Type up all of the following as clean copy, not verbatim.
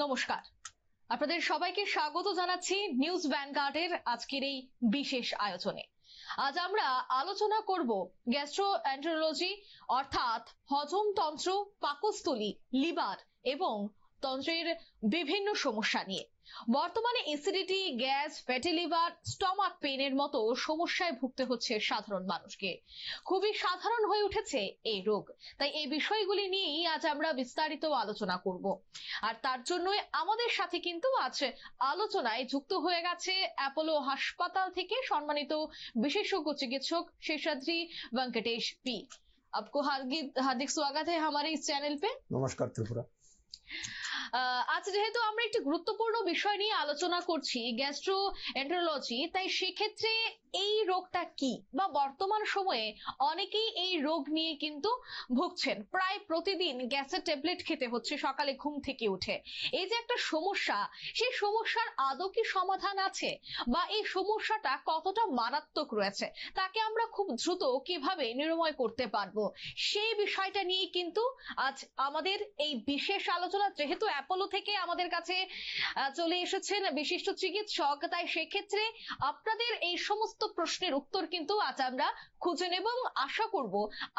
নমস্কার, আপনাদের সবাইকে স্বাগত জানাচ্ছি নিউজ ভ্যানগার্ডের আজকের এই বিশেষ আয়োজনে। আজ আমরা আলোচনা করব গ্যাস্ট্রোএন্টারোলজি অর্থাৎ হজমতন্ত্র, পাকস্থলী, লিভার এবং তন্ত্রের বিভিন্ন সমস্যা নিয়ে। বর্তমানে acidity, gas, fatty liver, stomach পেইনের মতো সমস্যায় ভুগতে হচ্ছে সাধারণ মানুষকে। খুবই সাধারণ হয়ে উঠেছে এই রোগ, তাই এই বিষয়গুলি নিয়েই আজ আমরা বিস্তারিত আলোচনা করব। আর তার জন্যই আমাদের সাথে কিন্তু আজ আলোচনায় যুক্ত হয়ে গেছে অ্যাপোলো হাসপাতাল থেকে সম্মানিত বিশেষজ্ঞ চিকিৎসক शेषाद्री वेंकटेश पी। आपको हार्दिक स्वागत है हमारे इस चैनल पे। नमस्कार त्रिपुरा। আজ যেহেতু আমরা একটি গুরুত্বপূর্ণ বিষয় নিয়ে আলোচনা করছি, গ্যাস্ট্রোএন্টারোলজি, তাই সেক্ষেত্রে এই রোগটা কি বা বর্তমান সময়ে অনেকেই এই রোগ নিয়ে কিন্তু ভুগছেন। প্রায় প্রতিদিন গ্যাসের ট্যাবলেট খেতে হচ্ছে সকালে ঘুম থেকে উঠে। এই যে একটা সমস্যা, সেই সমস্যার আদৌ কি সমাধান আছে বা এই সমস্যাটা কতটা মারাত্মক রয়েছে, তাকে আমরা খুব দ্রুত কিভাবে নিরাময় করতে পারবো, সেই বিষয়টা নিয়ে কিন্তু আজ আমাদের এই বিশেষ আলোচনা। যেহেতু অ্যাপোলো থেকে আমাদের কাছে চলে এসেছেন বিশিষ্ট চিকিৎসক, তাই সেক্ষেত্রে আপনাদের এই সমস্ত প্রশ্নের উত্তর কিন্তু আজ আমরা খুঁজে নেব এবং আশা করব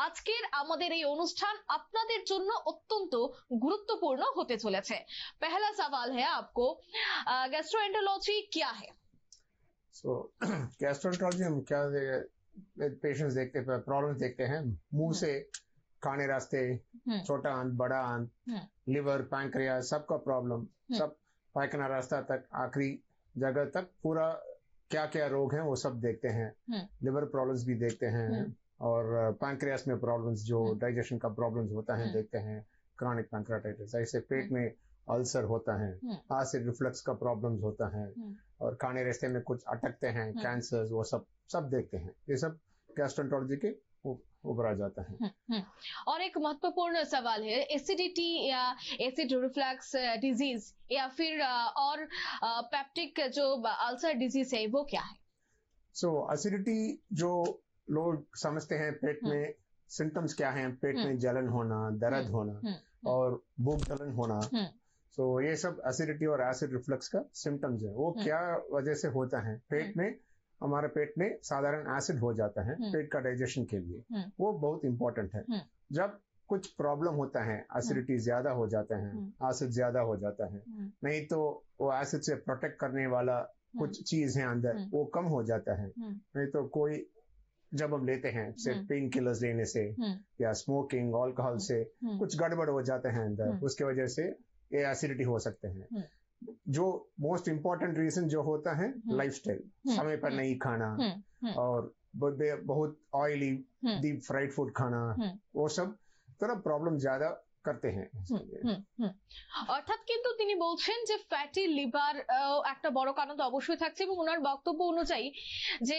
আজকের আমাদের এই অনুষ্ঠান আপনাদের জন্য অত্যন্ত গুরুত্বপূর্ণ হতে চলেছে। पहला सवाल है आपको, गैस्ट्रोएंटरोलॉजी क्या है? गैस्ट्रोएंटरोलॉजी हम क्या पेशेंट्स देखते हैं, प्रॉब्लम देखते हैं मुंह से, खाने रास्ते, छोटा आंत, बड़ा आंत, लिवर, पैंक्रियास, सबका प्रॉब्लम, सब पायखाना रास्ता तक आखिरी जगह तक पूरा क्या क्या रोग हैं वो सब देखते हैं। लिवर प्रॉब्लम्स भी देखते हैं और पैंक्रियास में प्रॉब्लम्स, जो डाइजेशन का प्रॉब्लम्स होता है देखते हैं। क्रॉनिक पैंक्रियाटाइटिस, ऐसे पेट में अल्सर होता है, एसिड रिफ्लक्स का प्रॉब्लम्स होता है और खाने रास्ते में कुछ अटकते हैं, कैंसर, वो सब देखते हैं। ये सब गैस्ट्रोएंटरोलॉजी के ऊपर आ जाता है। और एक महत्वपूर्ण सवाल है, एसिडिटी या एसिड रिफ्लक्स डिजीज या फिर और पेप्टिक जो अल्सर डिजीज है वो क्या है? एसिडिटी जो लोग समझते हैं पेट में सिम्टम्स क्या हैं, पेट में जलन होना, दर्द होना और भूख जलन होना, ये सब एसिडिटी और एसिड रिफ्लक्स का सिम्टम्स है। वो क्या वजह से होता है, पेट में, हमारे पेट में साधारण एसिड हो जाता है पेट का डाइजेशन के लिए, वो बहुत इंपॉर्टेंट है। जब कुछ प्रॉब्लम होता है, एसिडिटी ज्यादा हो जाता है, एसिड ज्यादा हो जाता है, नहीं तो वो एसिड से प्रोटेक्ट करने वाला कुछ चीज है अंदर, वो कम हो जाता है। नहीं तो कोई जब हम लेते हैं सिर्फ पेन किलर्स लेने से या स्मोकिंग, अल्कोहल से कुछ गड़बड़ हो जाते हैं अंदर, उसके वजह से ये एसिडिटी हो सकते हैं। जो मोस्ट इम्पोर्टेंट रीजन जो होता है लाइफस्टाइल, समय पर नहीं खाना और बहुत ऑयली डीप फ्राइड फूड खाना, वो सब तरह प्रॉब्लम ज्यादा करते हैं। অর্থাৎ কিন্তু তিনি বলছেন যে ফ্যাটি লিভার একটা বড় কারণ তো অবশ্যই থাকছে, এবং ওনার বক্তব্য অনুযায়ী যে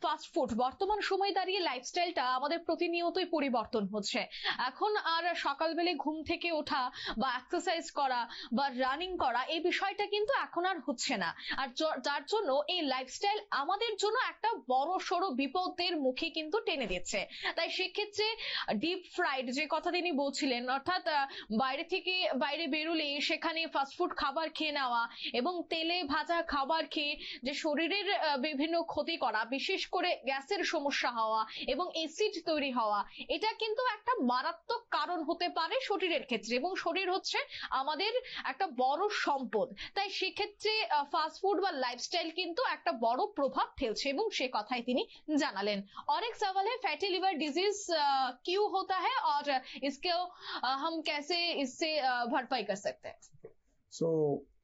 ফাস্ট ফুড, বর্তমান সময় দাঁড়িয়ে লাইফস্টাইলটা আমাদের প্রতিনিয়তই পরিবর্তন হচ্ছে। এখন আর সকালবেলা ঘুম থেকে ওঠা বা এক্সারসাইজ করা বা রানিং করা, এই বিষয়টা কিন্তু এখন আর হচ্ছে না। আর যার জন্য এই লাইফস্টাইল আমাদের জন্য একটা বড় সড়ো বিপদের মুখে কিন্তু টেনে দিচ্ছে। তাই সেক্ষেত্রে ডিপ ফ্রাইড যে কথা তিনি বলছিলেন, অর্থাৎ বাইরে বেরোলে সেখানে ফাস্টফুড খাবার খেয়ে নেওয়া এবং তেলে ভাজা খাবার খেয়ে যে শরীরের বিভিন্ন ক্ষতি করা, বিশেষ করে গ্যাসের সমস্যা হওয়া এবং অ্যাসিড তৈরি হওয়া, এটা কিন্তু একটা মারাত্মক কারণ হতে পারে শরীরের ক্ষেত্রে, এবং শরীর হচ্ছে আমাদের একটা বড় সম্পদ। তাই সেক্ষেত্রে ফাস্টফুড বা লাইফস্টাইল কিন্তু একটা বড় প্রভাব ফেলছে, এবং সে কথাই তিনি জানালেন। और एक सवाल है, फैटी लिवर डिजीज क्यों होता है और इसको हम कैसे इससे भरपाई कर सकते हैं?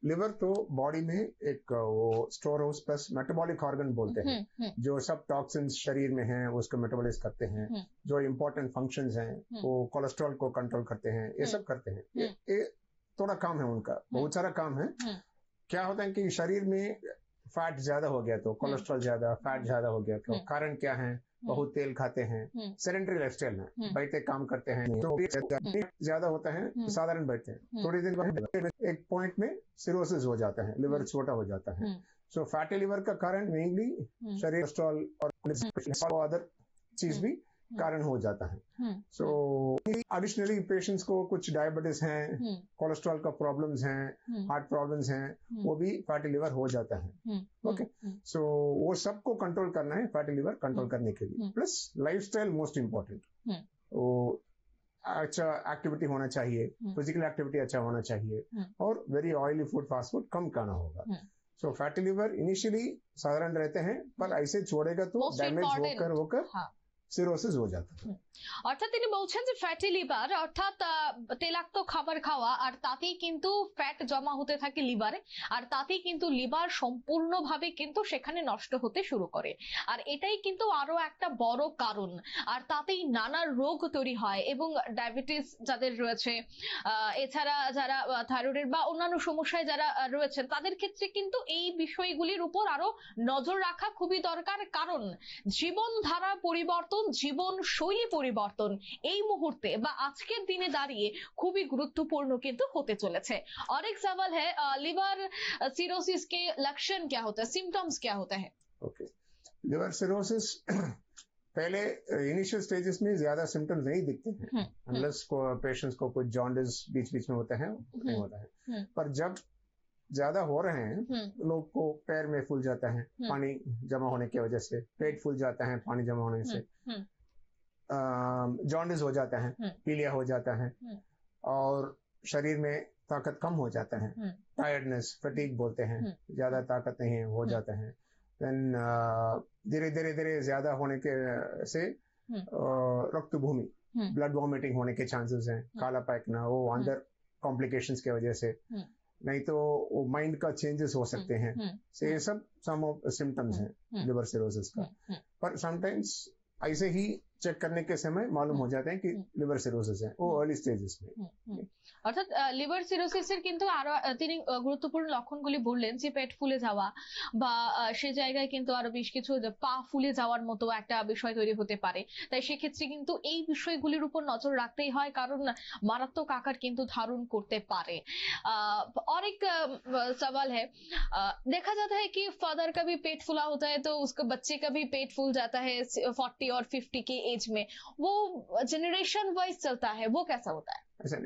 लिवर तो बॉडी में एक वो store house plus metabolic organ बोलते हैं, जो सब टॉक्सिन्स शरीर में हैं उसको मेटाबॉलाइज करते हैं, जो इम्पोर्टेंट फंक्शंस हैं वो कोलेस्ट्रॉल को कंट्रोल करते हैं, ये सब करते हैं। ये थोड़ा काम है उनका, बहुत सारा काम है। क्या होता है कि शरीर में फैट ज्यादा हो गया तो कोलेस्ट्रॉल ज्यादा, फैट ज्यादा हो गया तो कारण क्या है, बहुत तेल खाते हैं, सेडेंटरी लाइफस्टाइल है, बैठे काम करते हैं, तो ज्यादा होता है, साधारण बैठते हैं, थोड़ी दिन बाद एक पॉइंट में सिरोसिस हो जाता है, लिवर छोटा हो जाता है। फैटी लिवर का कारण मेनली शरीर कोलेस्ट्रॉल और अदर चीज भी कारण हो जाता है। सो एडिशनली पेशेंट्स को कुछ डायबिटीज हैं, कोलेस्ट्रॉल का प्रॉब्लम्स हैं, हार्ट प्रॉब्लम्स हैं, वो भी फैटी लिवर हो जाता है। ओके, सो वो सबको कंट्रोल करना है, फैटी लिवर कंट्रोल करने के लिए। प्लस लाइफस्टाइल मोस्ट इम्पोर्टेंट, वो अच्छा एक्टिविटी होना चाहिए, फिजिकल एक्टिविटी अच्छा होना चाहिए, और very oily food, fast food कम खाना होगा। सो फैटी लिवर इनिशियली साधारण रहते हैं, पर ऐसे छोड़ेगा तो डैमेज होकर সিরোসিস हो जाता है। অর্থাৎ তিনি বলছেন যে ফ্যাটি লিভার অর্থাৎ তেলাক্ত খাবার খাওয়া, আর তাতেই কিন্তু ফ্যাট জমা হতে থাকে লিভারে, আর তাতেই কিন্তু লিভার সম্পূর্ণভাবে কিন্তু সেখানে নষ্ট হতে শুরু করে। আর এটাই কিন্তু আরো একটা বড় কারণ, আর তাতেই নানা রোগ তৈরি হয়। এবং ডায়াবেটিস যাদের রয়েছে, এছাড়া যারা থাইরয়েডের বা অন্যান্য সমস্যায় যারা রয়েছেন, তাদের ক্ষেত্রে কিন্তু এই বিষয়গুলির উপর আরো নজর রাখা খুবই দরকার। কারণ জীবনধারা পরিবর্তন, জীবন শৈলী পরিবর্তন এই মুহূর্তে বা আজকের দিনে দাঁড়িয়ে খুবই গুরুত্বপূর্ণ কিন্তু হতে চলেছে। और एक सवाल है, लिवर सिरोसिस के लक्षण क्या होता है, सिम्टम्स क्या होता है? ओके, लिवर सिरोसिस पहले इनिशियल स्टेजेस में ज्यादा सिम्टम्स नहीं दिखते हैं, अनलेस पेशेंट्स को कुछ जॉन्डिस बीच बीच में होता है, नहीं होता है। पर जब ज्यादा हो रहे हैं, लोग को पैर में फूल जाता है पानी जमा होने की वजह से, पेट फूल जाता है पानी जमा होने से, जॉन्डिस हो जाता है, पीलिया हो जाता है, और शरीर में ताकत कम हो जाता है, टायर्डनेस, फटीग बोलते हैं, ज्यादा ताकत नहीं हो जाता है। देन धीरे धीरे धीरे ज्यादा होने के से रक्त भूमि, ब्लड वॉमिटिंग होने के चांसेस हैं, काला पैकना, वो अंदर कॉम्प्लिकेशंस की वजह से, नहीं तो वो माइंड का चेंजेस हो सकते हैं। so ये सब सम ऑफ सिम्टम्स हैं लिवर सिरोसिस का। पर समटाइम्स ऐसे ही चेक करने के समय मालूम हो जाते हैं कि লিভার সিরোসিস है, वो अर्ली स्टेजेस में। অর্থাৎ লিভার সিরোসিসের কিন্তু আরো তিনি গুরুত্বপূর্ণ লক্ষণগুলি বললেন, যে পেট ফুলে যাওয়া বা সে জায়গায় কিন্তু আরো বেশ কিছু পা ফুলে যাওয়ার মতো একটা বিষয় তৈরি হতে পারে। তাই সেক্ষেত্রে কিন্তু এই বিষয়গুলির উপর নজর রাখতেই হয়, কারণ মারাত্মক আকার কিন্তু ধারণ করতে পারে। और एक सवाल है, देखा जाता है कि फादर का भी पेट फूला होता है, तो उसका बच्चे का भी पेट फूल जाता है 40 और 50 के एज में, वो जनरेशन वाइज चलता है, वो कैसा होता है? ऐसा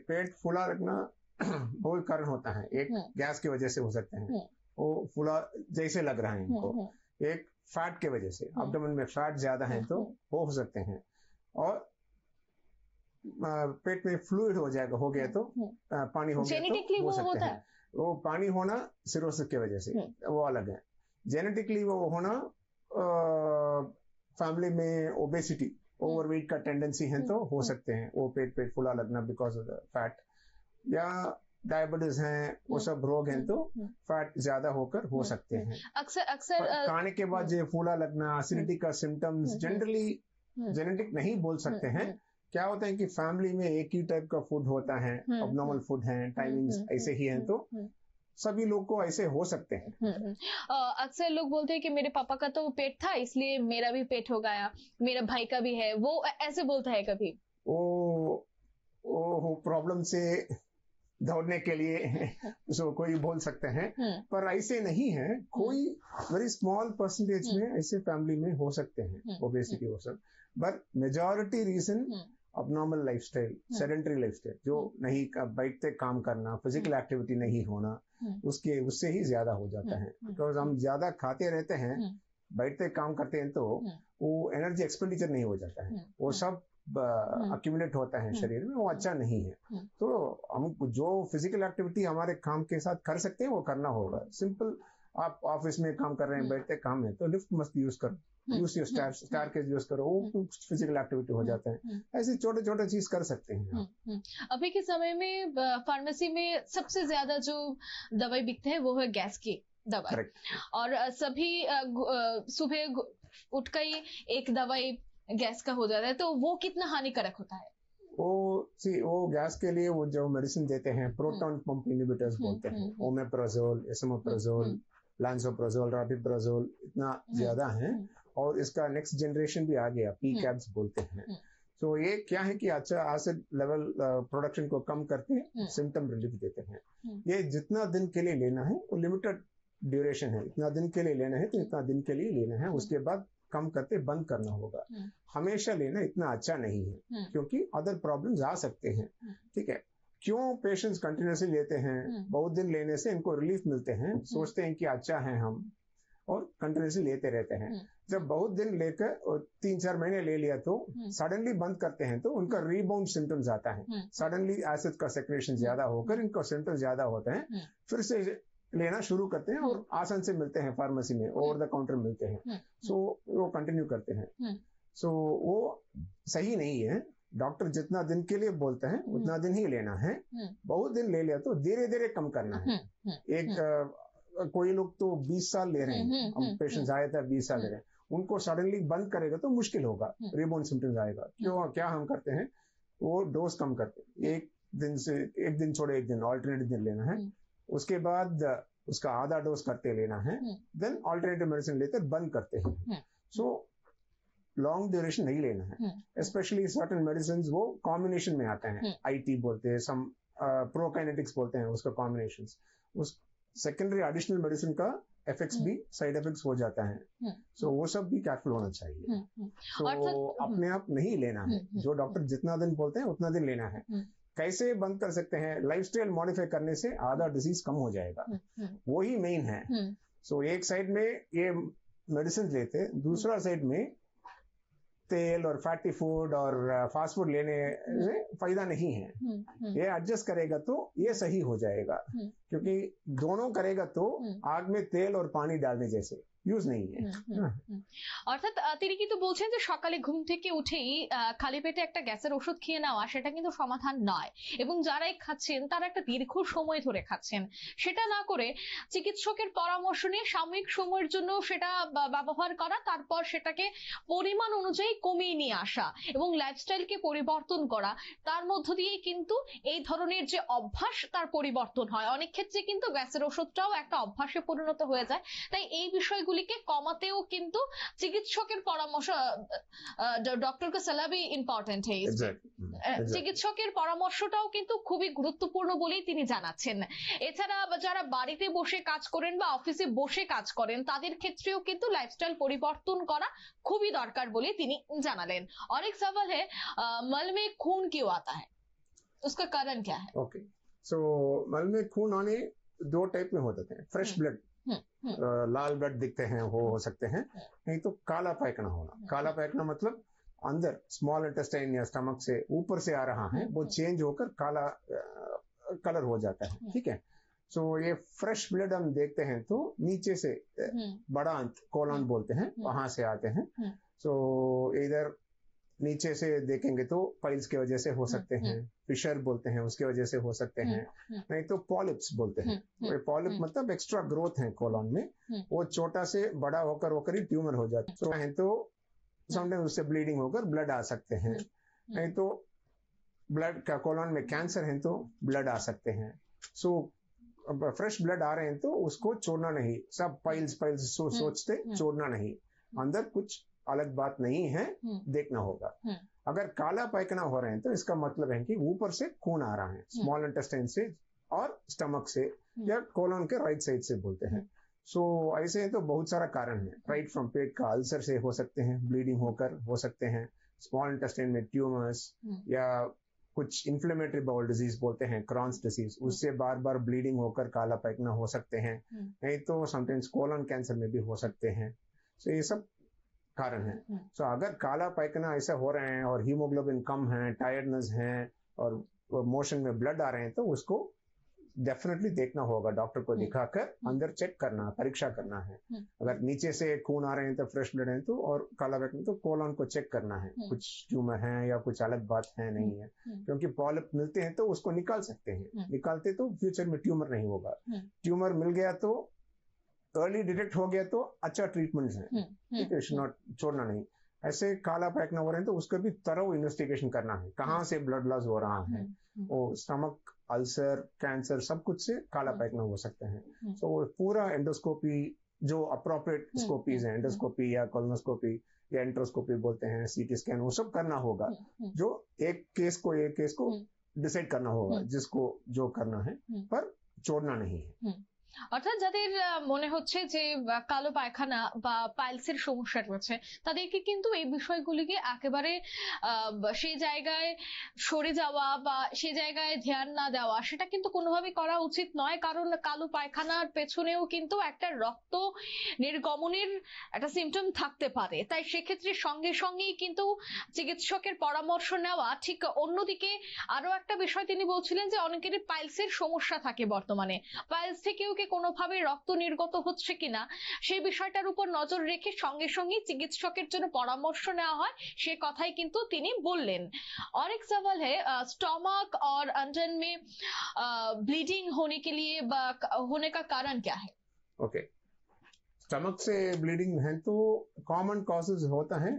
पेट फूला रखना बहुत कारण होता है। एक गैस की वजह से हो सकते हैं, वो फूला जैसे लग रहा है इनको, एक फैट के वजह से, एब्डोमेन में फैट ज्यादा है तो वो हो सकते हैं, और पेट में फ्लूइड हो गया तो पानी हो गया तो हो सकते हैं। वो पानी होना सिरोसिस की वजह से वो अलग है। जेनेटिकली वो होना फैमिली में ओबेसिटी, ओवरवेट का टेंडेंसी है तो हो सकते हैं, वो पेट फूला लगना बिकॉज ऑफ द फैट, या डायबिटीज हैं, वो सब रोग हैं तो फैट ज्यादा होकर हो सकते हैं। अक्सर खाने के बाद ये फूला लगना, एसिडिटी का सिम्टम्स जनरली जेनेटिक नहीं बोल सकते हैं। क्या होता है कि फैमिली में एक ही टाइप का फूड होता है, अबनॉर्मल फूड है, टाइमिंग्स ऐसे ही हैं, तो सभी लोग को ऐसे हो सकते हैं। अक्सर लोग बोलते हैं कि मेरे पापा का तो पेट था इसलिए मेरा भी पेट हो गया, मेरा भाई का भी है, वो ऐसे बोलता है कभी। वो प्रॉब्लम से दौड़ने के लिए जो कोई बोल सकते हैं, पर ऐसे नहीं है। कोई वेरी स्मॉल परसेंटेज में ऐसे फैमिली में हो सकते हैं ओबेसिटी हो सकते, but majority reason abnormal lifestyle, sedentary lifestyle, जो नहीं बैठते काम करना, फिजिकल एक्टिविटी नहीं होना, उससे ही ज्यादा हो जाता है। बिकॉज हम ज्यादा खाते रहते हैं, बैठते काम करते हैं, तो वो एनर्जी एक्सपेंडिचर नहीं हो जाता है, वो सब अक्यूमुलेट होता है शरीर में, वो अच्छा नहीं है। तो हम जो फिजिकल एक्टिविटी हमारे काम के साथ कर सकते हैं वो करना होगा। सिंपल, आप ऑफिस में काम कर रहे हैं, बैठते काम है तो लिफ्ट मस्त यूज करो, यूज योर स्टेयरकेस यूज करो, वो फिजिकल एक्टिविटी हो जाता है। ऐसे छोटे छोटे चीज कर सकते हैं। अभी के समय में फार्मेसी में सबसे ज्यादा जो दवाई बिकते हैं वो है गैस की दवाई, और सभी सुबह उठकर ही एक दवाई गैस का हो जाता है, तो वो कितना हानिकारक होता है? वो गैस के लिए वो जो मेडिसिन देते हैं, प्रोटॉन पंप इनहिबिटर्स बोलते हैं, ओमेप्राजोल, एसोमेप्राजोल, लांसोप्राजोल, रापिप्राजोल, इतना ज्यादा है। और इसका नेक्स्ट जनरेशन भी आ गया, पी कैप्स बोलते हैं। तो ये क्या है कि अच्छा एसिड लेवल प्रोडक्शन को कम करते हैं, सिम्टम रिलीफ देते हैं। ये जितना दिन के लिए लेना है, वो लिमिटेड ड्यूरेशन है, इतना दिन के लिए लेना है तो इतना दिन के लिए लेना है, उसके बाद कम करते बंद करना होगा। हमेशा लेना इतना अच्छा नहीं है, क्योंकि अदर प्रॉब्लम्स आ सकते हैं। ठीक है, क्यों पेशेंट्स कंटिन्यूसली लेते हैं? बहुत दिन लेने से इनको रिलीफ मिलते हैं, सोचते हैं कि अच्छा है हम, और कंटिन्यूसली लेते रहते हैं। जब बहुत दिन लेकर और 3-4 महीने ले लिया तो सडनली बंद करते हैं तो उनका रीबाउंड सिम्टम्स आता है। सडनली एसिड का सेक्रेशन ज्यादा होकर इनको सिम्टम्स ज्यादा होते हैं, फिर से लेना शुरू करते हैं और आसान से मिलते हैं फार्मेसी में, ओवर द काउंटर मिलते हैं, सो वो कंटिन्यू करते हैं। सो वो सही नहीं है। डॉक्टर जितना दिन के लिए बोलते हैं उतना दिन ही लेना है। बहुत दिन ले लिया तो धीरे धीरे कम करना है। कोई लोग तो 20 साल ले रहे हैं, हम पेशेंट्स आए थे 20 साल ले रहे हैं, उनको सडनली बंद करेगा तो मुश्किल होगा, रिबाउंड सिम्टम्स आएगा। क्या हम करते हैं, वो डोज कम करते हैं, एक दिन छोड़े एक दिन, ऑल्टरनेटिव दिन लेना है, उसके बाद उसका आधा डोज करते लेना है, देन ऑल्टरनेटिव मेडिसिन लेकर बंद करते हैं। सो लॉन्ग ड्यूरेशन नहीं लेना है, स्पेशली सर्टेन मेडिसिन वो कॉम्बिनेशन में आते हैं, आईटी बोलते हैं, सम प्रोकाइनेटिक्स बोलते हैं उसका कॉम्बिनेशन, उस सेकेंडरी एडिशनल मेडिसिन का इफेक्ट्स भी, साइड इफेक्ट्स हो जाता है। सो वो सब भी केयरफुल होना चाहिए। सो अपने आप नहीं लेना है, जो डॉक्टर जितना दिन बोलते हैं उतना दिन लेना है। कैसे बंद कर सकते हैं? लाइफस्टाइल मॉडिफाई करने से आधा डिजीज कम हो जाएगा, वही मेन है। सो एक साइड में ये मेडिसिन लेते, दूसरा साइड में तेल और फैटी फूड और फास्ट फूड लेने में फायदा नहीं है। ये एडजस्ट करेगा तो ये सही हो जाएगा, क्योंकि दोनों करेगा तो आग में तेल और पानी डालने जैसे ইউজ নেই। অর্থাৎ তিনি কিন্তু বলছেন যে সকালে ঘুম থেকে উঠেই খালি পেটে একটা গ্যাসের ওষুধ খেয়ে নেওয়া সেটা কিন্তু সমাধান নয়, এবং যারাই খাচ্ছেন তারা একটা দীর্ঘ সময় ধরে খাচ্ছেন, সেটা না করে চিকিৎসকের পরামর্শ নিয়ে সাময়িক সময়ের জন্য সেটা ব্যবহার করা, তারপর সেটাকে পরিমাণ অনুযায়ী কমিয়ে নিয়ে আসা এবং লাইফস্টাইলকে পরিবর্তন করা, তার মধ্য দিয়ে কিন্তু এই ধরনের যে অভ্যাস তার পরিবর্তন হয়। অনেক ক্ষেত্রে কিন্তু গ্যাসের ওষুধটাও একটা অভ্যাসে পরিণত হয়ে যায়। তাই এই বিষয়গুলিকে কমাতেও কিন্তু চিকিৎসকের পরামর্শ, ডক্টর কা সালাহ भी ইম্পর্টেন্ট है। চিকিৎসকের পরামর্শটাও কিন্তু খুবই গুরুত্বপূর্ণ বলেই তিনি জানাচ্ছেন। এছাড়া যারা বাড়িতে বসে কাজ করেন বা অফিসে বসে কাজ করেন তাদের ক্ষেত্রেও কিন্তু লাইফস্টাইল পরিবর্তন করা খুবই দরকার বলে তিনি জানালেন। और एक सवाल है, मल में खून क्यों आता है, उसका कारण क्या है? ओके, सो मल में खून आने दो टाइप में होते हैं। फ्रेश ब्लड, लाल ब्लड दिखते हैं वो हो सकते हैं, नहीं तो काला पैखाना होना। काला पैखाना मतलब अंदर स्मॉल इंटेस्टाइन या स्टमक से ऊपर से आ रहा है, वो चेंज होकर काला कलर हो जाता है। ठीक है, सो ये फ्रेश ब्लड हम देखते हैं तो नीचे से बड़ा अंत, कोलन बोलते हैं, वहां से आते हैं। सो इधर नीचे से देखेंगे तो पाइल्स की वजह से हो सकते हैं, फिशर बोलते हैं उसकी वजह से हो सकते हैं, नहीं तो पॉलिप्स बोलते हैं। पॉलिप मतलब एक्स्ट्रा ग्रोथ है कोलन में, वो छोटा से बड़ा होकर ही ट्यूमर हो जाता है। तो समटाइम्स उससे ब्लीडिंग होकर ब्लड आ सकते हैं, नहीं तो ब्लड का कोलन में कैंसर है तो ब्लड आ सकते हैं। सो फ्रेश ब्लड आ रहे हैं तो उसको छोड़ना नहीं, सब पाइल्स सोचते छोड़ना नहीं, अंदर कुछ अलग बात नहीं है, देखना होगा। अगर काला पैखाना हो रहे हैं तो इसका मतलब है कि ऊपर से खून आ रहा है, स्मॉल इंटेस्टाइन से और स्टमक से या कोलन के राइट साइड से बोलते हैं। सो ऐसे तो बहुत सारा कारण है, राइट फ्रॉम पेट का अल्सर से हो सकते हैं, ब्लीडिंग होकर हो सकते हैं, स्मॉल इंटेस्टाइन में ट्यूमर्स या कुछ इन्फ्लेमेटरी बाउल डिजीज बोलते हैं, क्रॉन्स डिजीज, उससे बार बार ब्लीडिंग होकर काला पैखाना हो सकते हैं, नहीं तो समटाइम्स कोलन कैंसर में भी हो सकते हैं। सो ये सब कारण है। सो अगर काला पैखाना ऐसा हो रहे हैं और हीमोग्लोबिन कम है, टायर्डनेस है और मोशन में ब्लड आ रहे हैं तो उसको डेफिनेटली देखना होगा, डॉक्टर को दिखाकर अंदर चेक करना, परीक्षा करना है। अगर नीचे से खून आ रहे हैं तो फ्रेश ब्लड है तो, और काला पैखाना तो कोलन को चेक करना है, कुछ ट्यूमर है या कुछ अलग बात है नहीं है, क्योंकि पॉलिप मिलते हैं तो उसको निकाल सकते हैं, निकालते तो फ्यूचर में ट्यूमर नहीं होगा। ट्यूमर मिल गया तो अर्ली डिटेक्ट हो गया तो अच्छा ट्रीटमेंट है, ठीक है, नॉट छोड़ना नहीं। ऐसे काला पैखाना हो रहे हैं तो उसका भी तरह इन्वेस्टिगेशन करना है, कहाँ से ब्लड लॉस हो रहा है, वो स्टमक अल्सर, कैंसर सब कुछ से काला पैखाना हो सकते हैं। तो पूरा एंडोस्कोपी, जो अप्रोप्रिएट स्कोपीज है, एंडोस्कोपी या कोलोनोस्कोपी या एंट्रोस्कोपी बोलते हैं, सीटी स्कैन, वो सब करना होगा, जो एक केस को डिसाइड करना होगा, जिसको जो करना है, पर छोड़ना नहीं है। অর্থাৎ যাদের মনে হচ্ছে যে কালো পায়খানা বা পাইলসের সমস্যা রয়েছে তাদেরকে কিন্তু এই বিষয়গুলিকে একেবারে সেই জায়গায় সরে যাওয়া বা সেই জায়গায় ধ্যান না দেওয়া সেটা কিন্তু কোনোভাবেই করা উচিত নয়, কারণ কালো পায়খানার পেছনেও কিন্তু একটা রক্ত নির্গমনের একটা সিমটম থাকতে পারে। তাই সেক্ষেত্রে সঙ্গে সঙ্গেই কিন্তু চিকিৎসকের পরামর্শ নেওয়া ঠিক। অন্যদিকে আরো একটা বিষয় তিনি বলছিলেন যে অনেকেরই পাইলসের সমস্যা থাকে বর্তমানে, পাইলস থেকেও কি কোনোভাবে রক্ত নির্গত হচ্ছে কিনা সেই বিষয়টার উপর নজর রেখে সঙ্গে সঙ্গে চিকিৎসকের জন্য পরামর্শ নেওয়া হয় সে কথাই কিন্তু তিনি বললেন। और एक सवाल है, स्टमक और अंडन में ब्लीडिंग होने के लिए होने का कारण क्या है? ओके, स्टमक से ब्लीडिंग है तो कॉमन कॉजेज होता है,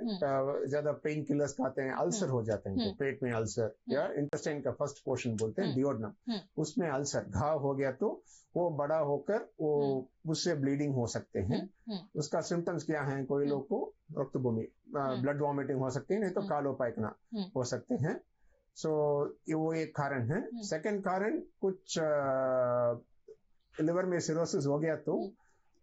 ज्यादा पेन किलर्स खाते हैं, अल्सर हो जाते हैं, तो पेट में अल्सर या इंटेस्टाइन का फर्स्ट पोर्शन बोलते हैं डियोडनम, उसमें अल्सर घाव हो गया तो वो बड़ा होकर वो उससे ब्लीडिंग हो सकते हैं। उसका सिम्टम्स क्या है? कोई लोग को रक्त भूमि ब्लड वॉमिटिंग हो सकती है, नहीं तो कालो पायखाना हो सकते हैं। सो वो एक कारण है। सेकंड कारण कुछ लिवर में सिरोसिस हो गया तो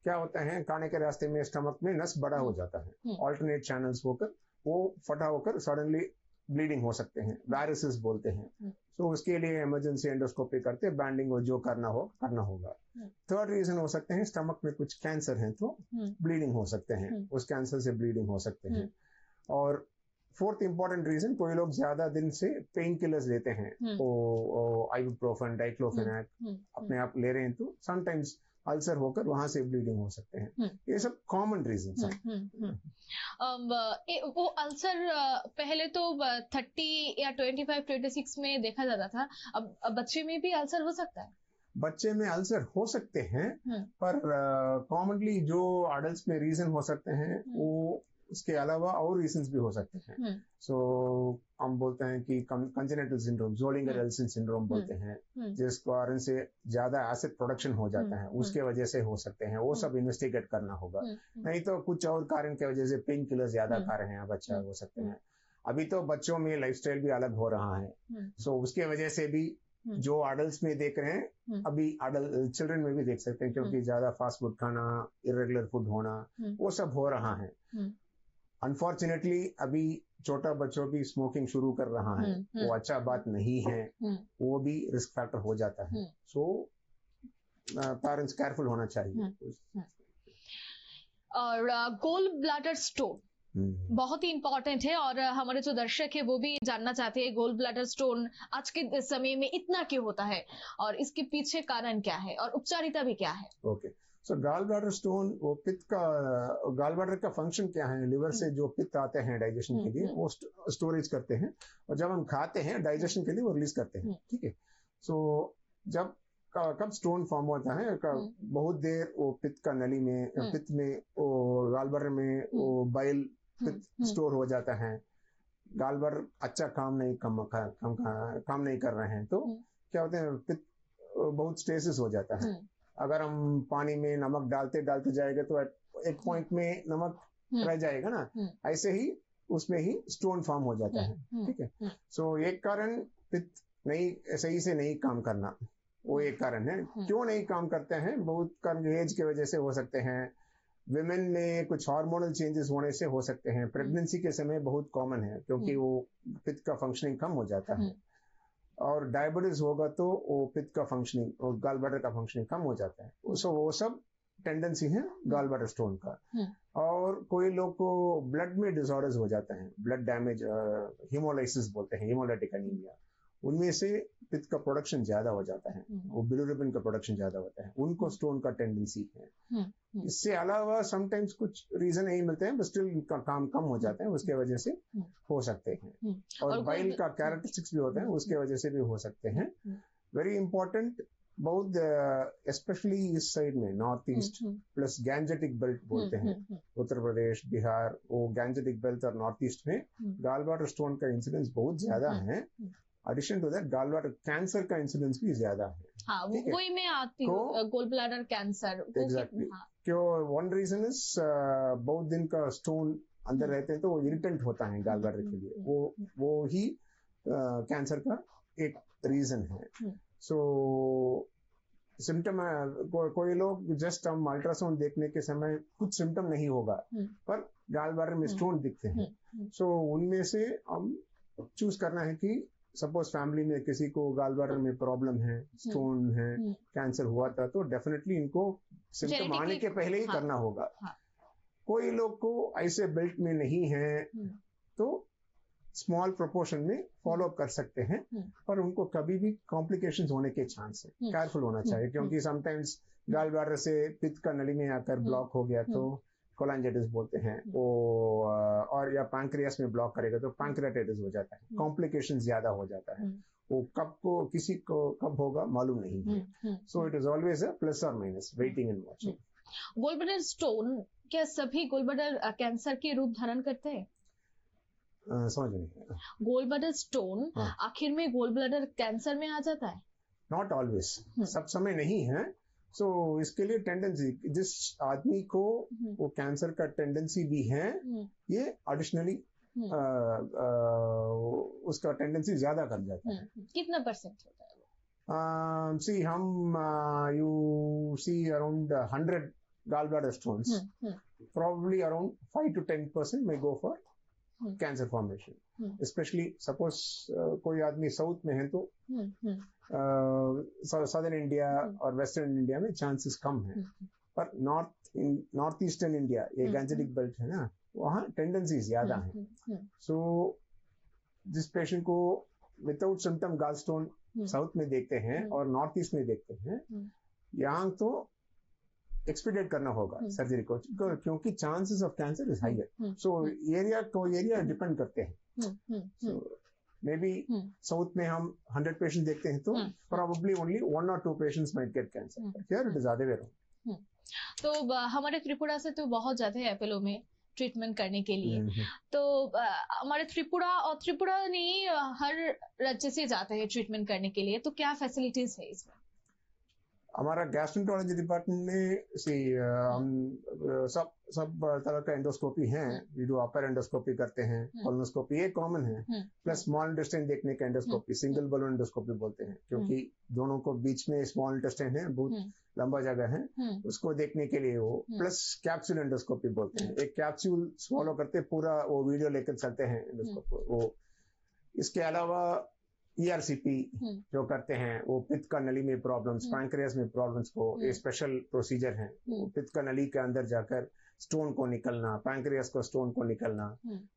क्या होता है, खाने के रास्ते में स्टमक में नस बड़ा हो जाता है, ऑल्टरनेट चैनल्स होकर वो फटा होकर सडनली ब्लीडिंग हो सकते हैं, वायरसेस बोलते हैं। तो उसके लिए इमरजेंसी एंडोस्कोपी करते, बैंडिंग और जो करना होगा। थर्ड रीजन हो सकते हैं स्टमक में कुछ कैंसर है तो ब्लीडिंग हो सकते हैं, उस कैंसर से ब्लीडिंग हो सकते हैं। और फोर्थ इंपॉर्टेंट रीजन, कोई लोग ज्यादा दिन से पेन किलर्स लेते हैं, आइबुप्रोफेन, डाइक्लोफेनाक अपने आप ले रहे हैं तो समटाइम्स अल्सर होकर वहां से ब्लीडिंग हो सकते हैं। ये सब कॉमन रीजन है। वो अल्सर पहले तो 30 या 25, 26 में देखा जाता था, अब बच्चे में भी अल्सर हो सकता है? बच्चे में अल्सर हो सकते हैं, पर कॉमनली जो अडल्ट में रीजन हो सकते हैं वो उसके अलावा और रीजंस भी हो सकते हैं। सो हम बोलते हैं कि कंजेनिटल सिंड्रोम, ज़ोलिंगर-एल्सन सिंड्रोम बोलते हैं, जिस कारण से ज्यादा एसिड प्रोडक्शन हो जाता है, उसके वजह से हो सकते हैं। वो सब इन्वेस्टिगेट करना होगा, नहीं तो कुछ और कारण की वजह से पेन किलर ज्यादा खा रहे हैं बच्चा हो सकते हैं। अभी तो बच्चों में लाइफस्टाइल भी अलग हो रहा है, सो उसके वजह से भी जो अडल्ट में देख रहे हैं अभी चिल्ड्रन में भी देख सकते हैं, क्योंकि ज्यादा फास्ट फूड खाना, इरेगुलर फूड होना, वो सब हो रहा है। अनफॉर्चुनेटली अभी छोटा बच्चों भी स्मोकिंग शुरू कर रहा है, वो अच्छा बात नहीं है, वो भी रिस्क फैक्टर हो जाता है। सो पेरेंट्स केयरफुल होना चाहिए। और गोल ब्लैडर स्टोन बहुत ही इंपॉर्टेंट है, और हमारे जो दर्शक है वो भी जानना चाहते हैं गोल ब्लैडर स्टोन आज के समय में इतना क्यों होता है और इसके पीछे कारण क्या है और उपचारिता भी क्या है? ओके, सो गॉल ब्लैडर स्टोन, वो पित्त का, गॉल ब्लैडर का फंक्शन क्या है? लिवर से जो पित्त आते हैं डाइजेशन के लिए वो स्टोरेज करते हैं, और जब हम खाते हैं डाइजेशन के लिए वो रिलीज करते हैं। ठीक है, सो जब कब स्टोन फॉर्म होता है, बहुत देर वो पित्त का नली में, पित्त में, वो गॉल ब्लैडर में वो बाइल पित्त स्टोर हो जाता है। गॉल ब्लैडर अच्छा काम नहीं कर रहे हैं तो क्या होता है, पित्त बहुत स्टेसिस हो जाता है। अगर हम पानी में नमक डालते जाएगा तो एक पॉइंट में नमक रह जाएगा ना, ऐसे ही उसमें ही स्टोन फॉर्म हो जाता है। ठीक है, सो एक कारण पित्त सही से नहीं काम करना, वो एक कारण है। क्यों नहीं काम करते हैं? बहुत कारण एज की वजह से हो सकते हैं, विमेन में कुछ हार्मोनल चेंजेस होने से हो सकते हैं, प्रेगनेंसी के समय बहुत कॉमन है क्योंकि वो पित्त का फंक्शनिंग कम हो जाता है, और डायबिटीज होगा तो वो पित्त का फंक्शनिंग और गॉल ब्लैडर का फंक्शनिंग कम हो जाता है। सो वो सब टेंडेंसी है गॉल ब्लैडर स्टोन का। और कोई लोग को ब्लड में डिसऑर्डर्स हो जाते हैं, ब्लड डैमेज, हीमोलाइसिस बोलते हैं, हीमोलाइटिक एनीमिया, उनमें से पित्त का प्रोडक्शन ज्यादा हो जाता है, वो बिलिरुबिन का प्रोडक्शन ज्यादा होता है, उनको स्टोन का टेंडेंसी है। इससे अलावा समटाइम्स कुछ रीजन नहीं मिलते हैं, बट स्टिल इनका काम कम हो जाता है, उसके वजह से हो सकते हैं। और बाइल का कैरेक्टरिस्टिक्स भी होता है, उसके वजह से भी हो सकते हैं। वेरी इंपॉर्टेंट, बहुत स्पेशली इस साइड में north east plus gangetic belt बोलते हैं, उत्तर प्रदेश, बिहार, वो गैंजेटिक बेल्ट और नॉर्थ ईस्ट में गॉल ब्लैडर स्टोन का इंसिडेंस बहुत ज्यादा है। Addition to that gall bladder cancer का इंसिडेंस भी ज्यादा है। हाँ, वही मैं आती हूँ, गोल ब्लैडर कैंसर। एग्जैक्टली, क्यों? वन रीजन इज बहुत दिन का स्टोन अंदर रहते हैं तो वो इरिटेंट होता है गॉल ब्लैडर के लिए, वो ही कैंसर का एक रीजन है। सो सिम्टम कोई लोग जस्ट हम अल्ट्रासाउंड देखने के समय कुछ सिम्टम नहीं होगा पर गाल ब्लैडर में स्टोन दिखते हैं। सो उनमें से हम चूज करना है कि सपोज फैमिली में किसी को गाल ब्लैडर में प्रॉब्लम है, स्टोन है, कैंसर हुआ था, तो डेफिनेटली इनको सिम्टम आने के पहले ही करना होगा। कोई लोग को ऐसे बेल्ट में नहीं है तो स्मॉल प्रोपोर्शन में फॉलो अप कर सकते हैं, पर उनको कभी भी कॉम्प्लिकेशंस होने के चांस है, केयरफुल होना चाहिए, क्योंकि समटाइम्स गाल ब्लैडर से पित्त का नली में आकर ब्लॉक हो गया तो कोलांजाइटिस बोलते हैं वो, और या पैंक्रियास में ब्लॉक करेगा तो पैंक्रियाटाइटिस हो जाता है, कॉम्प्लिकेशन ज्यादा हो जाता है, वो किसी को कब होगा मालूम नहीं है। So it is always a plus और minus, waiting and watching. Gallbladder stone क्या सभी गोलब्लैडर कैंसर के रूप धारण करते हैं? समझ नहीं। गोलब्लैडर स्टोन आखिर में गोलब्लैडर कैंसर में आ जाता है? नॉट ऑलवेज, सब समय नहीं है। सो इसके लिए टेंडेंसी, जिस आदमी को वो कैंसर का टेंडेंसी भी है, ये एडिशनली उसका टेंडेंसी ज्यादा कर जाता है। कितना परसेंट होता है? सी हम you see around 100 gallbladder stones, probably around 5 to 10% may go for cancer formation. Especially suppose कोई आदमी साउथ में है तो सदर्न इंडिया और वेस्टर्न इंडिया में चांसेस कम है, पर नॉर्थ ईस्टर्न इंडिया, ये गैंजेटिक बेल्ट है ना, वहाँ टेंडेंसी ज्यादा है। सो जिस पेशेंट को विदाउट सिम्टम गाल स्टोन साउथ में देखते हैं और नॉर्थ ईस्ट में देखते हैं, यहाँ तो एक्सपीडिएट करना होगा सर्जरी को, क्योंकि chances of cancer is higher. So area depend करते हैं। मे बी साउथ में हम 100 पेशेंट देखते हैं तो probably only 1 or 2 patients might get cancer, here it is other way around. तो हमारे त्रिपुरा से तो बहुत जाते हैं अपोलो में ट्रीटमेंट करने के लिए, तो हमारे त्रिपुरा नहीं हर राज्य से जाते हैं ट्रीटमेंट करने के लिए, तो क्या फैसिलिटीज है इसमें? हमारा गैस्ट्रोएंटरोलॉजी डिपार्टमेंट में हम सब तरह का एंडोस्कोपी है, वी डू अपर एंडोस्कोपी करते हैं, कोलोनोस्कोपी ये कॉमन है, प्लस स्मॉल इंटेस्टाइन देखने का एंडोस्कोपी, सिंगल बलून एंडोस्कोपी बोलते हैं, क्योंकि दोनों को बीच में स्मॉल इंटेस्टाइन है, बहुत लंबा जगह है, उसको देखने के लिए वो, प्लस कैप्सूल एंडोस्कोपी बोलते हैं, एक कैप्सूल स्वॉलो करते पूरा वो वीडियो लेकर चलते हैं एंडोस्कोप वो। इसके अलावा ERCP जो करते हैं वो पित्त का नली में प्रॉब्लम्स, पैंक्रियास में प्रॉब्लम्स को, ये स्पेशल प्रोसीजर है, पित्त का नली के अंदर जाकर स्टोन को निकलना, पैंक्रियास को स्टोन को निकलना,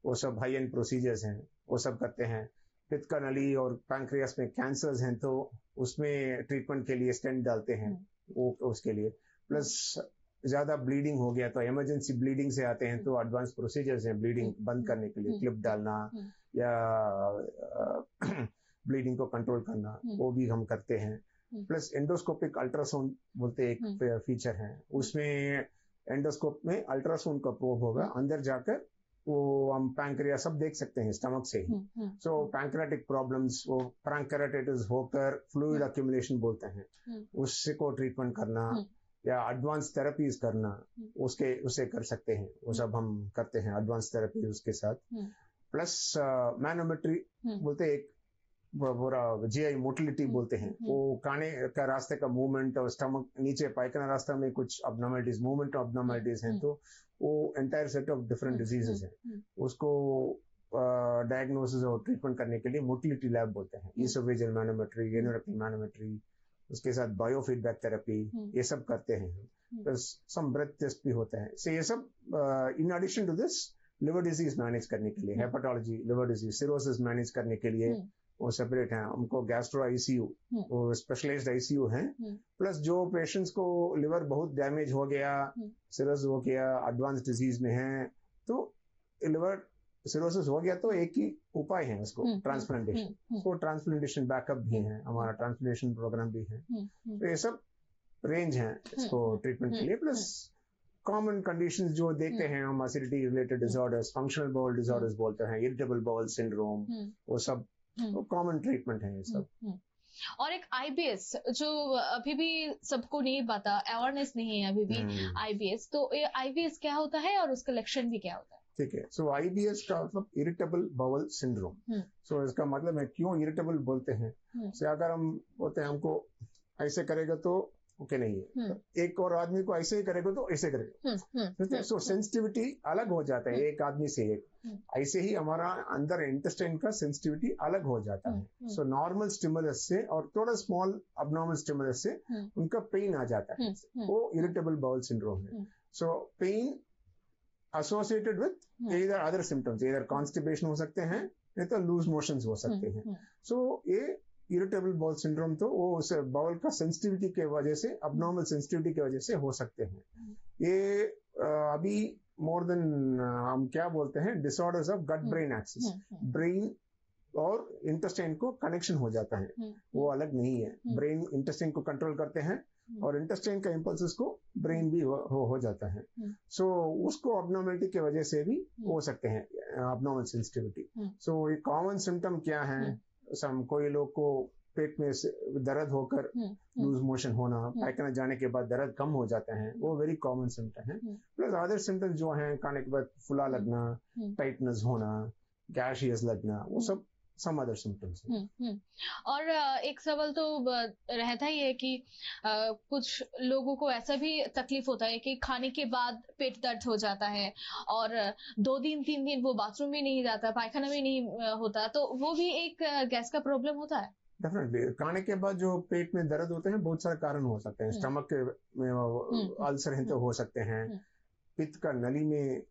वो सब हाई एंड प्रोसीजर्स हैं, वो सब करते हैं। पित्त का नली और पैंक्रियास में कैंसर्स हैं तो उसमें ट्रीटमेंट के लिए स्टेंट डालते हैं, वो उसके लिए, प्लस ज्यादा ब्लीडिंग हो गया तो इमरजेंसी ब्लीडिंग से आते हैं तो एडवांस प्रोसीजर्स हैं ब्लीडिंग बंद करने के लिए, क्लिप डालना या ब्लीडिंग को कंट्रोल करना, वो भी हम करते हैं। प्लस एंडोस्कोपिक अल्ट्रासाउंड बोलते एक फीचर है, उसमें एंडोस्कोप में अल्ट्रासाउंड का प्रोब होगा, अंदर जाकर वो हम पैंक्रिया सब देख सकते हैं स्टमक से ही। सो पैंक्रियाटिक प्रॉब्लम्स, वो पैंक्रियाटाइटिस होकर फ्लूइड अक्यूमुलेशन बोलते हैं, उससे को ट्रीटमेंट करना या एडवांस थेरेपीज करना, उससे कर सकते हैं, वो सब हम करते हैं एडवांस थेरेपी उसके साथ। प्लस मैनोमेट्री बोलते एक पूरा GI मोटिलिटी बोलते हैं, वो खाने का रास्ते का मूवमेंट और स्टमक नीचे पायखाना रास्ता में कुछ अबनॉर्मलिटीज, मूवमेंट अबनॉर्मलिटीज हैं, तो वो entire set of different diseases हैं, उसको डायग्नोसिस और ट्रीटमेंट करने के लिए मोटिलिटी लैब बोलते हैं, ईसोफेजियल मैनोमेट्री, यूरोरेक्टल मैनोमेट्री, उसके साथ बायोफीडबैक थेरेपी, ये सब करते हैं। प्लस सम ब्रेथ टेस्ट भी होता है। सो ये सब in addition to this liver disease manage करने के लिए, hepatology, liver disease, cirrhosis manage करने के लिए वो सेपरेट है। हमको गैस्ट्रो ICU, वो स्पेशलाइज्ड ICU है। प्लस जो पेशेंट्स को लिवर बहुत डैमेज हो गया, सिरोसिस हो गया, एडवांस डिजीज में है, तो लिवर सिरोसिस हो गया तो एक ही उपाय है उसको, ट्रांसप्लांटेशन। तो ट्रांसप्लांटेशन बैकअप भी है, हमारा ट्रांसप्लांटेशन प्रोग्राम भी है। तो ये सब रेंज है इसको ट्रीटमेंट के लिए। प्लस कॉमन कंडीशंस जो देखते हैं हम, acidity related disorders, functional bowel disorders बोलते हैं, इरिटेबल बाउल सिंड्रोम, वो सब कॉमन ट्रीटमेंट है ये सब। और एक IBS जो अभी भी सबको नहीं पता, अवेयरनेस नहीं है अभी भी IBS, तो ये IBS क्या होता है और उसका लक्षण भी क्या होता है? ठीक है, सो IBS का मतलब इरिटेबल बाउल सिंड्रोम। सो इसका मतलब है क्यों इरिटेबल बोलते हैं, सो अगर हम बोलते हैं हमको ऐसे करेगा तो ओके नहीं है, तो एक और आदमी को ऐसे ही करेगा तो ऐसे करेगा। सो सेंसिटिविटी अलग हो जाता है एक आदमी से एक, ऐसे ही हमारा अंदर इंटेस्टाइन का सेंसिटिविटी अलग हो जाता है। सो नॉर्मल स्टिमुलस से और थोड़ा स्मॉल अबनॉर्मल स्टिमुलस से उनका पेन आ जाता है, वो इरिटेबल बाउल सिंड्रोम है। सो पेन एसोसिएटेड विथ इधर अदर सिम्टम्स, इधर कॉन्स्टिपेशन हो सकते हैं, नहीं तो लूज मोशंस हो सकते हैं। सो ये इरिटेबल बाउल सिंड्रोम तो वो उस बाउल का सेंसिटिविटी के वजह से, अबनॉर्मल सेंसिटिविटी की वजह से हो सकते हैं। ये अभी मोर देन हम क्या बोलते हैं, disorders of gut brain axis, brain और इंटेस्टाइन को कनेक्शन हो जाता है, वो अलग नहीं है। ब्रेन इंटेस्टाइन को कंट्रोल करते हैं और इंटेस्टाइन का इम्पल्सेस को ब्रेन भी हो जाता है। सो उसको अबनॉर्मलिटी की वजह से भी हो सकते हैं अबनॉर्मल सेंसिटिविटी। सो ये कॉमन सिम्टम क्या है, कोई लोग को पेट में दर्द होकर लूज मोशन होना, पायखाना जाने के बाद दर्द कम हो जाता है, वो वेरी कॉमन सिम्टम है। प्लस अदर सिम्टम्स जो हैं, खाने के बाद फुला लगना, टाइटनेस होना, गैशियस लगना, वो सब some other symptoms हैं। और एक सवाल तो रहता ही है कि कुछ लोगों को ऐसा भी तकलीफ होता है कि खाने के बाद पेट दर्द हो जाता है और 2 दिन 3 दिन वो बाथरूम भी नहीं जाता, पायखाना भी नहीं होता, तो वो भी एक गैस का प्रॉब्लम होता है। डेफिनेटली खाने के बाद जो पेट में दर्द होते हैं, बहुत सारे कारण हो सकते हैं। स्टमक में अल्सर है तो हो सकते हैं, पित्त का नली में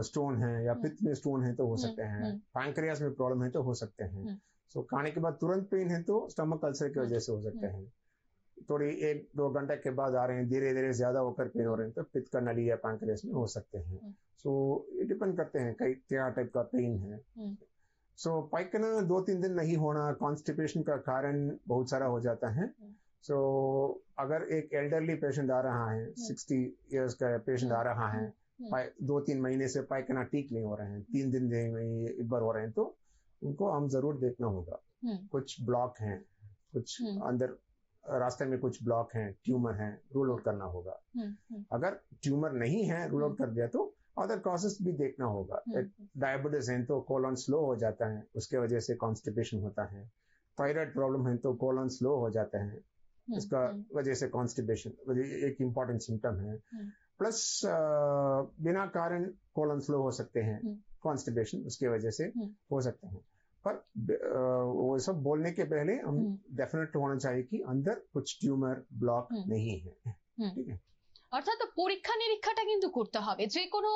स्टोन है या पित्त में स्टोन है तो हो सकते हैं, पैंक्रियास में प्रॉब्लम है तो हो सकते हैं। सो खाने के बाद तुरंत पेन है तो स्टमक अल्सर की वजह से हो सकते हैं। थोड़ी 1-2 घंटे के बाद आ रहे हैं, धीरे धीरे ज्यादा होकर पेन हो रहे हैं तो पित्त का नली या पैंक्रियास में हो सकते हैं। सो ये डिपेंड करते हैं कई क्या टाइप का पेन है। सो पायखाना 2-3 दिन नहीं होना कॉन्स्टिपेशन का कारण बहुत सारा हो जाता है। सो अगर एक एल्डरली पेशेंट आ रहा है, 60 इयर्स का पेशेंट आ रहा है, 2-3 महीने से पायखाना ठीक नहीं हो रहे हैं, 3 दिन में एक बार हो रहे हैं, तो उनको हम जरूर देखना होगा। कुछ ब्लॉक हैं, कुछ अंदर रास्ते में कुछ ब्लॉक हैं, ट्यूमर हैं, रूल आउट करना होगा। अगर ट्यूमर नहीं है, रूल आउट कर दिया तो अदर कॉजेस भी देखना होगा। डायबिटीज है तो कोलन स्लो हो जाता है, उसके वजह से कॉन्स्टिपेशन होता है। थायराइड प्रॉब्लम है तो कोलन स्लो हो जाता है, इसका वजह से कॉन्स्टिपेशन एक इम्पॉर्टेंट सिम्टम है। प्लस बिना कारण कोलन स्लो हो सकते हैं, कॉन्स्टिपेशन उसके वजह से हो सकते हैं। पर वो सब बोलने के पहले हम डेफिनेट होना चाहिए कि अंदर कुछ ट्यूमर ब्लॉक नहीं है, ठीक है। অর্থাৎ পরীক্ষা নিরীক্ষাটা কিন্তু করতে হবে, যে কোনো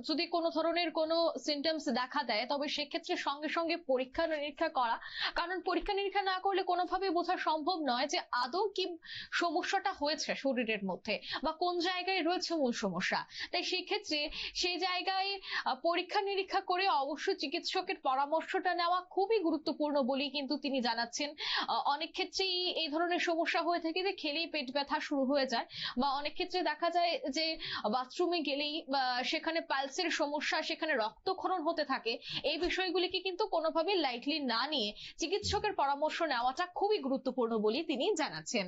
যদি কোনো ধরনের কোনো সিমটমস দেখা দেয় তবে সেক্ষেত্রে সঙ্গে সঙ্গে পরীক্ষা নিরীক্ষা করা, কারণ পরীক্ষা নিরীক্ষা না করলে কোনোভাবে বোঝা সম্ভব নয় যে আদৌ কি সমস্যাটা হয়েছে শরীরের মধ্যে বা কোন জায়গায় রয়েছে মূল সমস্যা। তাই সেক্ষেত্রে সেই জায়গায় পরীক্ষা নিরীক্ষা করে অবশ্যই চিকিৎসকের পরামর্শটা নেওয়া খুবই গুরুত্বপূর্ণ বলেই কিন্তু তিনি জানাচ্ছেন। অনেক ক্ষেত্রেই এই ধরনের সমস্যা হয়ে থাকে যে খেলেই পেট ব্যথা শুরু হয়ে যায়, বা অনেক ক্ষেত্রে দেখা যায় যে বাথরুমে গেলেই সেখানে পালসের সমস্যা, সেখানে রক্তক্ষরণ হতে থাকে। এই বিষয়গুলিকে কিন্তু কোনোভাবে লাইটলি না নিয়ে চিকিৎসকের পরামর্শ নেওয়াটা খুবই গুরুত্বপূর্ণ বলে তিনি জানাচ্ছেন।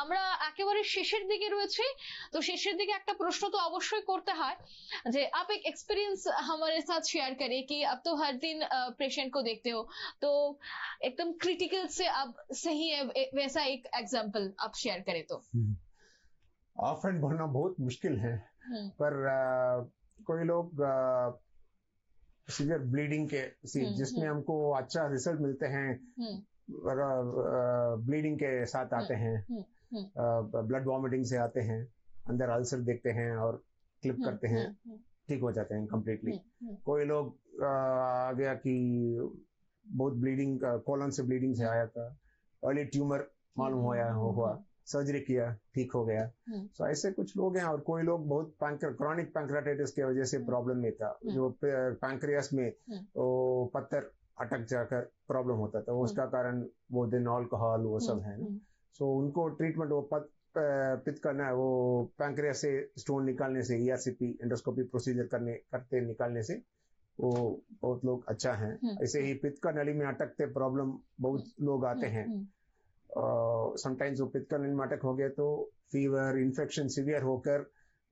আমরা একেবারে শেষের দিকে রয়েছে, তো শেষের দিকে একটা প্রশ্ন তো অবশ্যই করতে হয় যে आप एक एक्सपीरियंस हमारे साथ शेयर करें कि अब तो हर दिन पेशेंट को देखते हो, तो एकदम क्रिटिकल से अब सही है वैसा एक एग्जांपल आप शेयर करें तो। ऑफ एंड बोलना बहुत मुश्किल है, पर कोई लोग सीवियर ब्लीडिंग के जिसमें हमको अच्छा रिजल्ट मिलते हैं, ब्लीडिंग के साथ आते हैं, ब्लड वॉमिटिंग से आते हैं, अंदर अल्सर देखते हैं और क्लिप करते हैं, ठीक हो जाते हैं कंप्लीटली। कोई लोग आ गया कि बहुत ब्लीडिंग, कोलन से ब्लीडिंग से आया था, अर्ली ट्यूमर मालूम हुआ, सर्जरी किया, ठीक हो गया। सो ऐसे कुछ लोग हैं। और कोई लोग बहुत क्रॉनिक पैंक्रेटाइटिस की वजह से प्रॉब्लम में था, जो पैंक्रियास में वो पत्थर अटक जाकर प्रॉब्लम होता था, उसका कारण वो दिन अल्कोहल वो सब है ना। सो उनको ट्रीटमेंट वो पित्त करना है, वो पैंक्रियास से स्टोन निकालने से, ERCP एंडोस्कोपी प्रोसीजर करते निकालने से वो बहुत लोग अच्छा है। ऐसे ही पित्त का नली में अटकते प्रॉब्लम बहुत लोग आते हैं। समटाइम्स वो पित्त का नली में अटक हो गया तो फीवर, इन्फेक्शन सीवियर होकर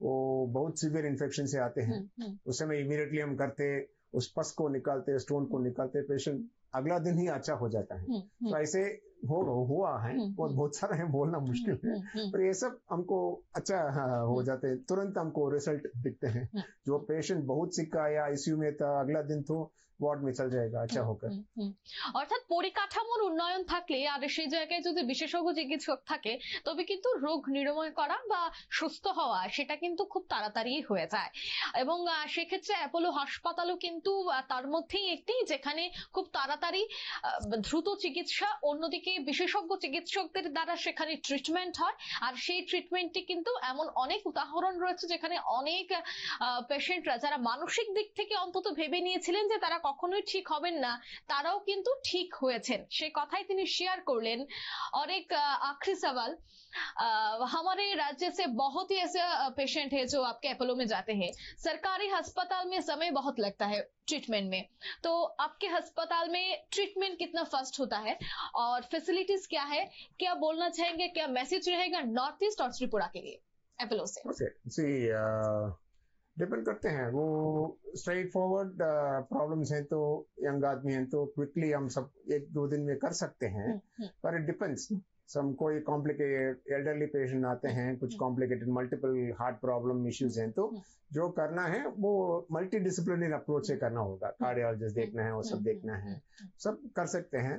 वो बहुत सीवियर इन्फेक्शन से आते हैं। उस समय इमीडिएटली हम करते, उस पस को निकालते, स्टोन को निकालते, पेशेंट अगला दिन ही अच्छा हो जाता है। तो ऐसे हुआ है और बहुत सारे हैं, बोलना मुश्किल है, पर ये सब हमको अच्छा हो जाते हैं, तुरंत हमको रिजल्ट दिखते हैं। जो पेशेंट बहुत सिक्का या आईसीयू में था, अगला दिन तो ওয়ার্ড में चल जाएगा अच्छा होकर। অর্থাৎ পরিকাঠামোর উন্নয়ন থাকলে আর সেই জায়গায় যদি বিশেষজ্ঞ চিকিৎসক থাকে তবে কিন্তু রোগ নিরাময় করা বা সুস্থ হওয়া সেটা কিন্তু খুব তাড়াতাড়ি হয়ে যায় এবং সেক্ষেত্রে অ্যাপোলো হাসপাতালও কিন্তু তার মধ্যেই একটি, যেখানে খুব তাড়াতাড়ি দ্রুত চিকিৎসা, অন্যদিকে বিশেষজ্ঞ চিকিৎসকদের দ্বারা সেখানে ট্রিটমেন্ট হয়। আর সেই ট্রিটমেন্টটি কিন্তু এমন অনেক উদাহরণ রয়েছে যেখানে অনেক পেশেন্টরা যারা মানসিক দিক থেকে অন্তত ভেবে নিয়েছিলেন যে তারা কখনোই ঠিক হবেন না, তারাও কিন্তু ঠিক হয়েছেন, সেই কথাই তিনি শেয়ার করলেন। और एक आखिरी सवाल, हमारे राज्य से बहुत ही ऐसे पेशेंट है जो आपके अपोलो में जाते हैं, सरकारी अस्पताल में समय बहुत लगता है ट्रीटमेंट में, तो आपके अस्पताल में ट्रीटमेंट कितना फास्ट होता है और फैसिलिटीज क्या है, क्या बोलना चाहेंगे, क्या मैसेज रहेगा नॉर्थ ईस्ट और त्रिपुरा के लिए अपोलो से? डिपेंड करते हैं, वो स्ट्रेट फॉरवर्ड प्रॉब्लम्स हैं तो यंग आदमी हैं तो क्विकली हम सब 1-2 दिन में कर सकते हैं, पर इट डिपेंड्स। सम कोई कॉम्प्लिकेटेड एल्डरली पेशेंट आते हैं, कुछ complicated multiple heart problem issues हैं, तो जो करना है वो मल्टी डिसिप्लिनरी अप्रोच से करना होगा। कार्डियोलॉजिस्ट देखना है, वो सब देखना है, सब कर सकते हैं।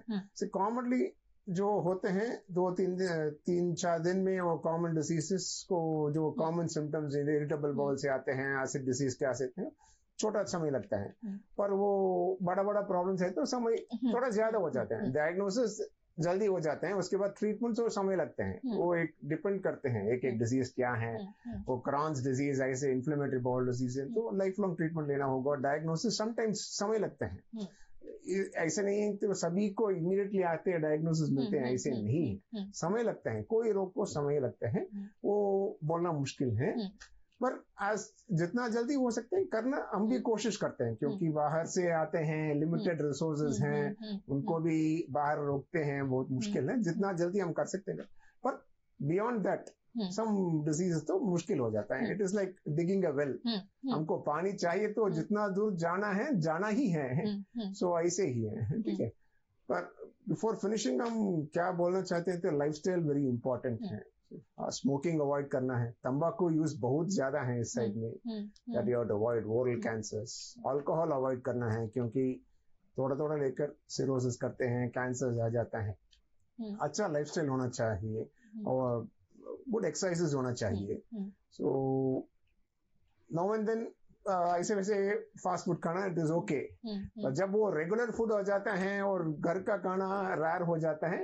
कॉमनली जो होते हैं 2-3-4 दिन में वो कॉमन डिसीजेस को, जो कॉमन सिम्टम्स इरिटेबल बाउल से आते हैं, एसिड डिसीज के आते हैं, छोटा समय लगता है, पर वो बड़ा बड़ा प्रॉब्लम्स है तो समय थोड़ा ज्यादा हो जाते हैं। डायग्नोसिस जल्दी हो जाते हैं, उसके बाद ट्रीटमेंट तो समय लगते हैं, वो एक डिपेंड करते हैं एक एक डिजीज क्या है। वो क्रॉन्स डिजीज ऐसे इन्फ्लेमेटरी बाउल डिजीज है तो लाइफ लॉन्ग ट्रीटमेंट लेना होगा। डायग्नोसिस समटाइम्स समय लगते हैं, ऐसे नहीं है तो सभी को इमीडिएटली आते हैं डायग्नोसिस मिलते हैं, ऐसे नहीं है, समय लगता है, कोई रोग को समय लगता है, वो बोलना मुश्किल है, पर आज जितना जल्दी हो सकते हैं करना हम भी कोशिश करते हैं, क्योंकि बाहर से आते हैं, लिमिटेड रिसोर्सेज हैं, उनको भी बाहर रोकते हैं, बहुत मुश्किल है, जितना जल्दी हम कर सकते हैं, पर बियॉन्ड दैट सम डिजीज तो मुश्किल हो जाता है। It is like digging a well, हमको पानी चाहिए तो जितना दूर जाना है जाना ही है, सो ऐसे ही है, ठीक है। पर बिफोर फिनिशिंग हम क्या बोलना चाहते हैं तो लाइफस्टाइल वेरी इंपॉर्टेंट है। स्मोकिंग अवॉइड करना है, तंबाकू यूज बहुत ज्यादा है इस साइड में, that you have to avoid. Oral cancers, alcohol avoid करना है, क्योंकि थोड़ा थोड़ा लेकर सिरोसिस करते हैं, कैंसर आ जाता है। अच्छा लाइफस्टाइल होना चाहिए और गुड एक्सरसाइजेस होना चाहिए। सो नाउ एंड देन ऐसे वैसे फास्ट फूड खाना इट इज ओके, पर जब वो रेगुलर फूड हो जाता है और घर का खाना रेयर हो जाता है,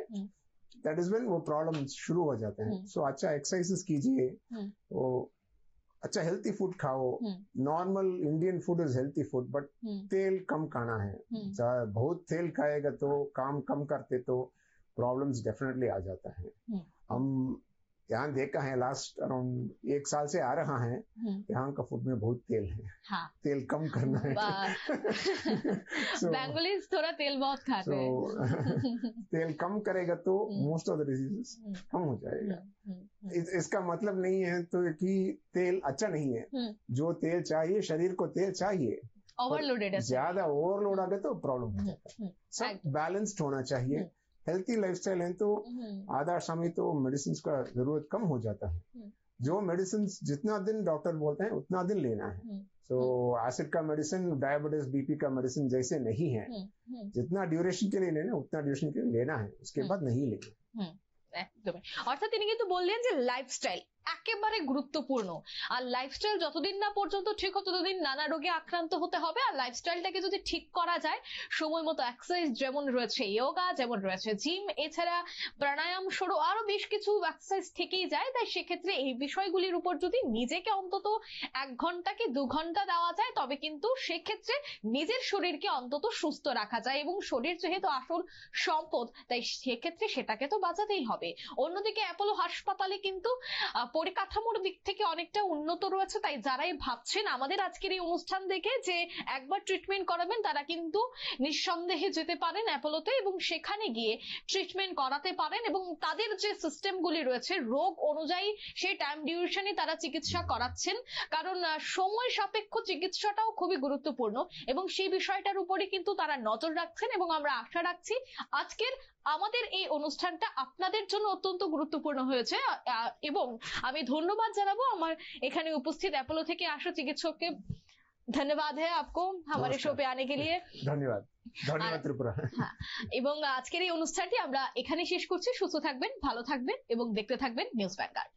दैट इज व्हेन वो प्रॉब्लम शुरू हो जाते हैं। सो अच्छा एक्सरसाइजेस कीजिए, वो अच्छा हेल्थी फूड खाओ। Normal Indian food is healthy food, but तेल कम खाना है, बहुत तेल खाएगा तो काम कम करते तो प्रॉब्लम्स डेफिनेटली आ जाता है। हम यहाँ देखा है लास्ट अराउंड 1 साल से आ रहा है, यहाँ का फूड में बहुत तेल है, तेल कम करना है। बेंगोलीज थोड़ा तेल बहुत खाते हैं। तेल कम करेगा तो मोस्ट ऑफ द डिजीजेस कम हो जाएगा। इसका मतलब नहीं है तो कि तेल अच्छा नहीं है, जो तेल चाहिए, शरीर को तेल चाहिए, ओवरलोडेड, ज्यादा ओवरलोड आ गया तो प्रॉब्लम हो जाता है। सब बैलेंस्ड होना चाहिए। हेल्थी लाइफस्टाइल है तो आधा समय तो मेडिसिन का जरूरत कम हो जाता है। जो मेडिसिन जितना दिन डॉक्टर बोलते हैं उतना दिन लेना है। सो एसिड का मेडिसिन, डायबिटीज, बीपी का मेडिसिन जैसे नहीं है, जितना ड्यूरेशन के लिए लेना उतना ड्यूरेशन के लिए लेना है, उसके बाद नहीं लेना। অর্থাৎ তিনি কিন্তু বললেন যে লাইফস্টাইল একেবারে গুরুত্বপূর্ণ, আর লাইফস্টাইল যতদিন না পর্যন্ত ঠিক হয় ততদিন নানা রোগে আক্রান্ত হতে হবে। আর লাইফস্টাইলটাকে যদি ঠিক করা যায়, সময় মতো এক্সারসাইজ যেমন রয়েছে, যোগা যেমন রয়েছে, জিম, এছাড়া প্রাণায়াম সহ আরো বেশ কিছু এক্সারসাইজ থেকেই যায়, তাই সেক্ষেত্রে এই বিষয়গুলির উপর যদি নিজেকে অন্তত 1 ঘন্টা কি 2 ঘন্টা দেওয়া যায়, তবে কিন্তু সেক্ষেত্রে নিজের শরীরকে অন্তত সুস্থ রাখা যায়, এবং শরীর যেহেতু আসল সম্পদ, তাই সেক্ষেত্রে সেটাকে তো বাঁচাতেই হবে। অন্যদিকে অ্যাপোলো হাসপাতালে কিন্তু পরিকাঠামোর দিক থেকে অনেকটা উন্নত রয়েছে, তাই যারাই ভাবছেন আমাদের আজকের এই অনুষ্ঠান দেখে যে একবার ট্রিটমেন্ট করাবেন, তারা কিন্তু নিঃসন্দেহে যেতে পারেন অ্যাপোলোতে এবং সেখানে গিয়ে ট্রিটমেন্ট করাতে পারেন এবং তাদের যে সিস্টেমগুলি রয়েছে রোগ অনুযায়ী সেই টাইম ডিউরেশনে তারা চিকিৎসা করাচ্ছেন, কারণ সময় সাপেক্ষ চিকিৎসাটাও খুবই গুরুত্বপূর্ণ এবং সেই বিষয়টার উপরে কিন্তু তারা নজর রাখছেন এবং আমরা আশা রাখছি আজকের আমাদের এই অনুষ্ঠানটা আপনাদের জন্য অত্যন্ত গুরুত্বপূর্ণ হয়েছে। এবং আমি ধন্যবাদ জানাবো আমার এখানে উপস্থিত অ্যাপোলো থেকে আসা চিকিৎসককে। ধন্যবাদ है आपको हमारे शो पे आने के लिए। ধন্যবাদ ত্রিপুরা। হ্যাঁ, এবং আজকের এই অনুষ্ঠানটি আমরা এখানে শেষ করছি। সুস্থ থাকবেন, ভালো থাকবেন এবং দেখতে থাকবেন নিউজ ভ্যানগার্ড।